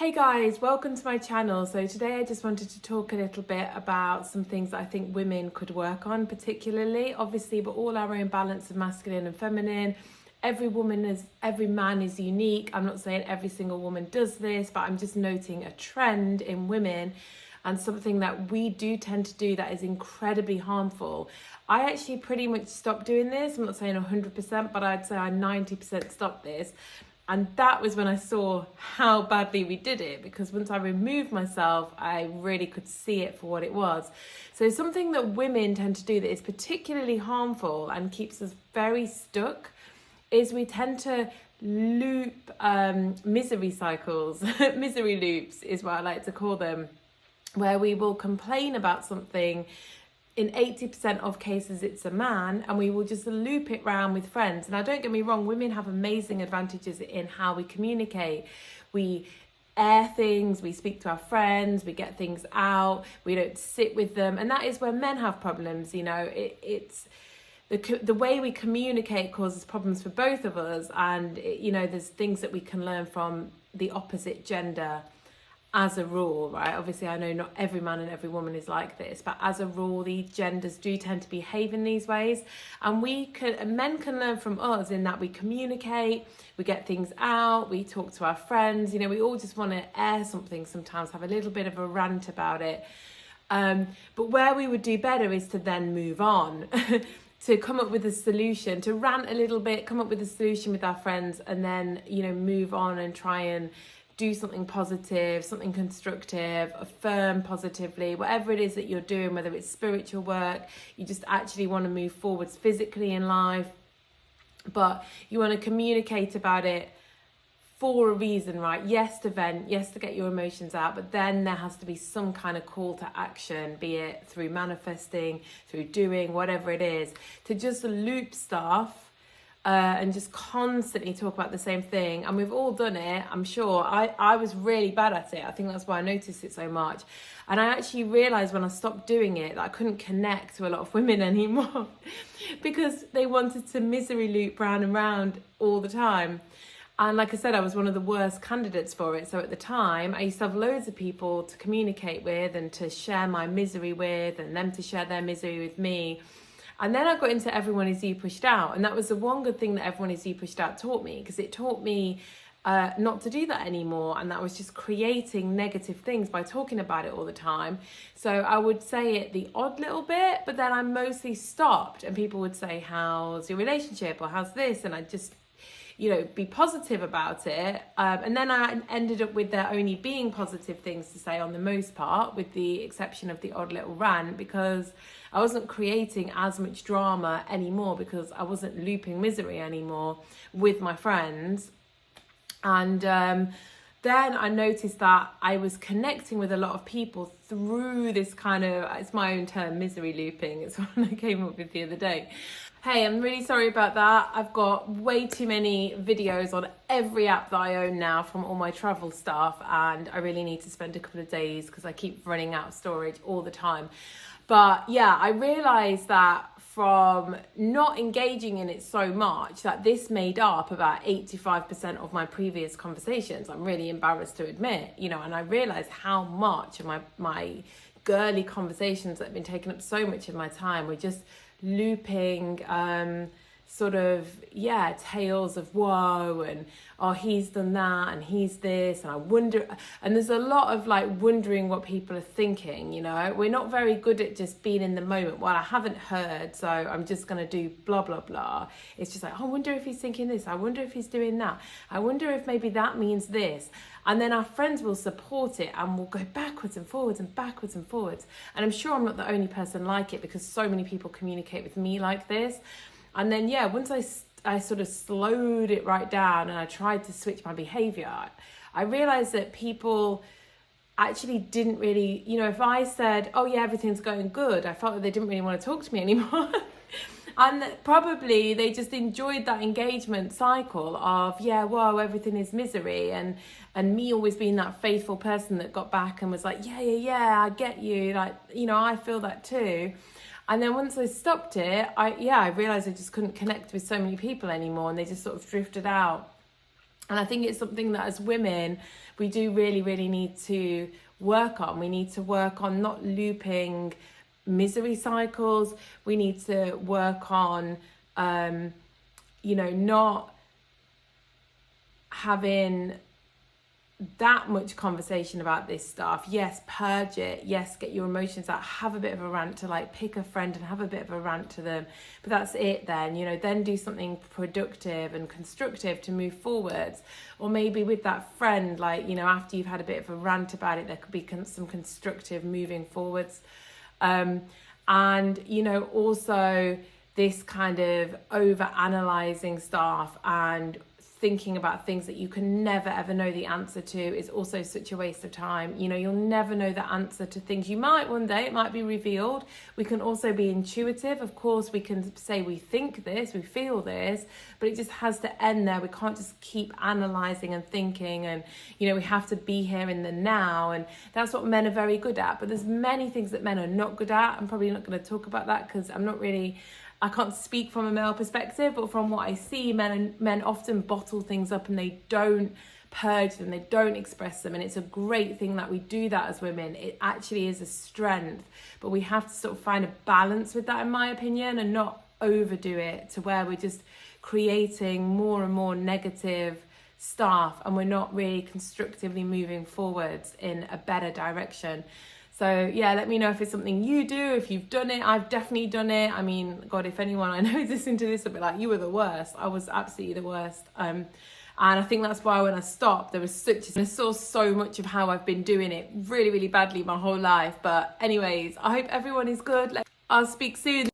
Hey guys, welcome to my channel. So today I just wanted to talk a little bit about some things that I think women could work on particularly. Obviously, but all our own balance of masculine and feminine. Every man is unique. I'm not saying every single woman does this, but I'm just noting a trend in women and something that we do tend to do that is incredibly harmful. I actually pretty much stopped doing this. I'm not saying 100%, but I'd say I 90% stopped this. And that was when I saw how badly we did it, because once I removed myself, I really could see it for what it was. So something that women tend to do that is particularly harmful and keeps us very stuck is we tend to loop misery cycles. Misery loops is what I like to call them, where we will complain about something. In 80% of cases it's a man, and we will just loop it round with friends. And now don't get me wrong, women have amazing advantages in how we communicate. We air things, we speak to our friends, we get things out, we don't sit with them, and that is where men have problems. It's the way we communicate causes problems for both of us, and there's things that we can learn from the opposite gender. As a rule, right? Obviously, I know not every man and every woman is like this, but as a rule, the genders do tend to behave in these ways. And men can learn from us in that we communicate, we get things out, we talk to our friends. We all just want to air something sometimes, have a little bit of a rant about it. But where we would do better is to then move on. To come up with a solution, to rant a little bit, come up with a solution with our friends, and then, move on and try and do something positive, something constructive, affirm positively, whatever it is that you're doing, whether it's spiritual work, you just actually want to move forwards physically in life, but you want to communicate about it for a reason, right? Yes, to vent, yes, to get your emotions out, but then there has to be some kind of call to action, be it through manifesting, through doing, whatever it is, to just loop stuff and just constantly talk about the same thing. And we've all done it, I'm sure. I was really bad at it. I think that's why I noticed it so much. And I actually realised when I stopped doing it that I couldn't connect to a lot of women anymore because they wanted to misery loop round and round all the time. And like I said, I was one of the worst candidates for it. So at the time, I used to have loads of people to communicate with and to share my misery with, and them to share their misery with me. And then I got into Everyone Is You Pushed Out. And that was the one good thing that Everyone Is You Pushed Out taught me, because it taught me not to do that anymore. And that was just creating negative things by talking about it all the time. So I would say it the odd little bit, but then I mostly stopped. And people would say, how's your relationship? Or how's this? And I just be positive about it. And then I ended up with there only being positive things to say on the most part, with the exception of the odd little rant, because I wasn't creating as much drama anymore, because I wasn't looping misery anymore with my friends. And then I noticed that I was connecting with a lot of people through this kind of, it's my own term, misery looping. It's one I came up with the other day. Hey, I'm really sorry about that. I've got way too many videos on every app that I own now from all my travel stuff, and I really need to spend a couple of days because I keep running out of storage all the time. But yeah, I realised that from not engaging in it so much, that this made up about 85% of my previous conversations. I'm really embarrassed to admit, and I realised how much of my girly conversations that have been taking up so much of my time were just looping tales of woe, and he's done that and he's this, and I wonder, and there's a lot of wondering what people are thinking. We're not very good at just being in the moment. Well, I haven't heard, so I'm just gonna do blah blah blah. It's just I wonder if he's thinking this, I wonder if he's doing that, I wonder if maybe that means this. And then our friends will support it, and we'll go backwards and forwards and backwards and forwards. And I'm sure I'm not the only person like it, because so many people communicate with me like this. And then, once I sort of slowed it right down and I tried to switch my behavior, I realized that people actually didn't really, if I said, oh yeah, everything's going good, I felt that they didn't really want to talk to me anymore. And probably they just enjoyed that engagement cycle of, everything is misery. And me always being that faithful person that got back and was like, yeah, I get you. I feel that too. And then once I stopped it, I realized I just couldn't connect with so many people anymore, and they just sort of drifted out. And I think it's something that as women, we do really need to work on. We need to work on not looping misery cycles. We need to work on, not having that much conversation about this stuff. Yes, purge it. Yes, get your emotions out. Have a bit of a rant, to like pick a friend and have a bit of a rant to them. But that's it then, then do something productive and constructive to move forwards. Or maybe with that friend, like, after you've had a bit of a rant about it, there could be some constructive moving forwards. And, also this kind of over analyzing stuff and thinking about things that you can never ever know the answer to is also such a waste of time. You'll never know the answer to things. You might one day, it might be revealed. We can also be intuitive. Of course, we can say we think this, we feel this, but it just has to end there. We can't just keep analysing and thinking, and we have to be here in the now, and that's what men are very good at. But there's many things that men are not good at. I'm probably not going to talk about that because I can't speak from a male perspective, but from what I see, men often bottle things up and they don't purge them, they don't express them. And it's a great thing that we do that as women. It actually is a strength, but we have to sort of find a balance with that, in my opinion, and not overdo it to where we're just creating more and more negative stuff and we're not really constructively moving forwards in a better direction. So yeah, let me know if it's something you do, if you've done it. I've definitely done it. I mean, God, if anyone I know is listening to this, I'll be like, you were the worst. I was absolutely the worst. And I think that's why when I stopped, I saw so much of how I've been doing it really badly my whole life. But anyways, I hope everyone is good. I'll speak soon.